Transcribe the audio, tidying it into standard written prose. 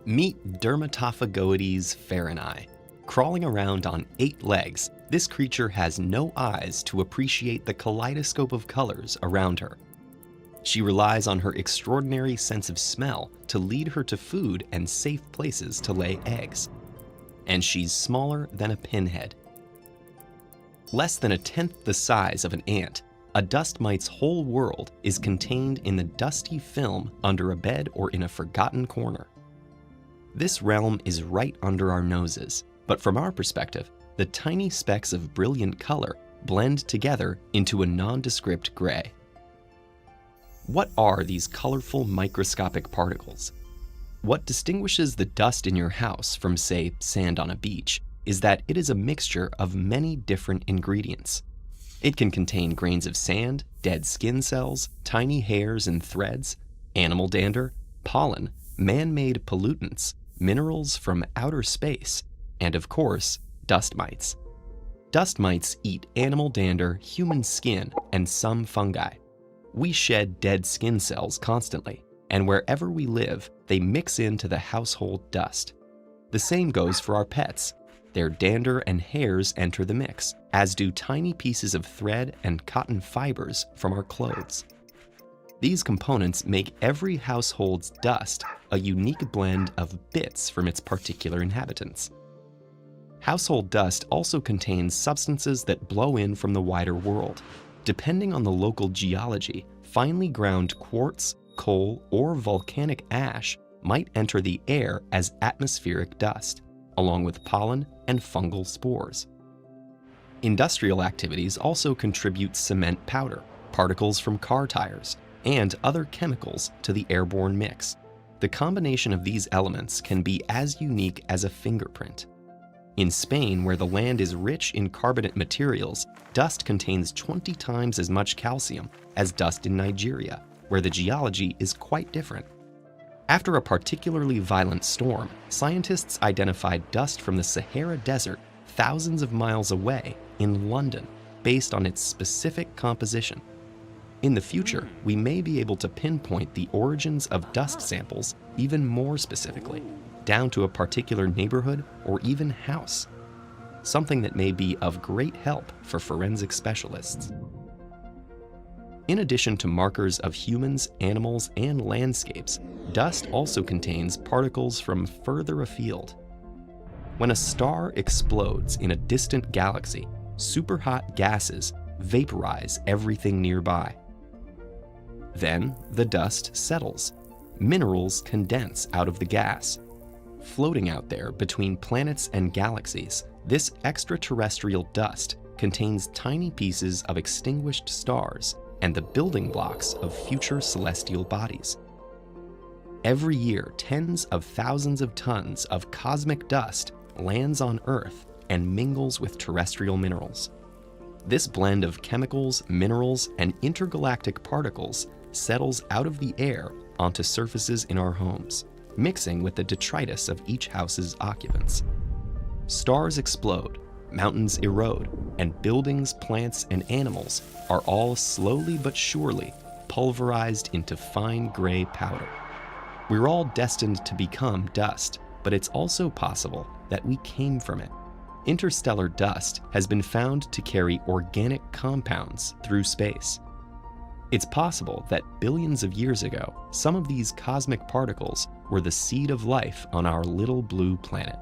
Meet Dermatophagoides farinae. Crawling around on 8 legs, this creature has no eyes to appreciate the kaleidoscope of colors around her. She relies on her extraordinary sense of smell to lead her to food and safe places to lay eggs. And she's smaller than a pinhead. Less than 1/10 the size of an ant, a dust mite's whole world is contained in the dusty film under a bed or in a forgotten corner. This realm is right under our noses, but from our perspective, the tiny specks of brilliant color blend together into a nondescript gray. What are these colorful microscopic particles? What distinguishes the dust in your house from, say, sand on a beach is that it is a mixture of many different ingredients. It can contain grains of sand, dead skin cells, tiny hairs and threads, animal dander, pollen, man-made pollutants, minerals from outer space, and of course, dust mites. Dust mites eat animal dander, human skin, and some fungi. We shed dead skin cells constantly, and wherever we live, they mix into the household dust. The same goes for our pets. Their dander and hairs enter the mix, as do tiny pieces of thread and cotton fibers from our clothes. These components make every household's dust a unique blend of bits from its particular inhabitants. Household dust also contains substances that blow in from the wider world. Depending on the local geology, finely ground quartz, coal, or volcanic ash might enter the air as atmospheric dust, along with pollen and fungal spores. Industrial activities also contribute cement powder, particles from car tires, and other chemicals to the airborne mix. The combination of these elements can be as unique as a fingerprint. In Spain, where the land is rich in carbonate materials, dust contains 20 times as much calcium as dust in Nigeria, where the geology is quite different. After a particularly violent storm, scientists identified dust from the Sahara Desert thousands of miles away in London based on its specific composition. In the future, we may be able to pinpoint the origins of dust samples even more specifically, down to a particular neighborhood or even house, something that may be of great help for forensic specialists. In addition to markers of humans, animals, and landscapes, dust also contains particles from further afield. When a star explodes in a distant galaxy, superhot gases vaporize everything nearby. Then the dust settles. Minerals condense out of the gas. Floating out there between planets and galaxies, this extraterrestrial dust contains tiny pieces of extinguished stars and the building blocks of future celestial bodies. Every year, tens of thousands of tons of cosmic dust lands on Earth and mingles with terrestrial minerals. This blend of chemicals, minerals, and intergalactic particles settles out of the air onto surfaces in our homes, mixing with the detritus of each house's occupants. Stars explode, mountains erode, and buildings, plants, and animals are all slowly but surely pulverized into fine gray powder. We're all destined to become dust, but it's also possible that we came from it. Interstellar dust has been found to carry organic compounds through space. It's possible that billions of years ago, some of these cosmic particles were the seed of life on our little blue planet.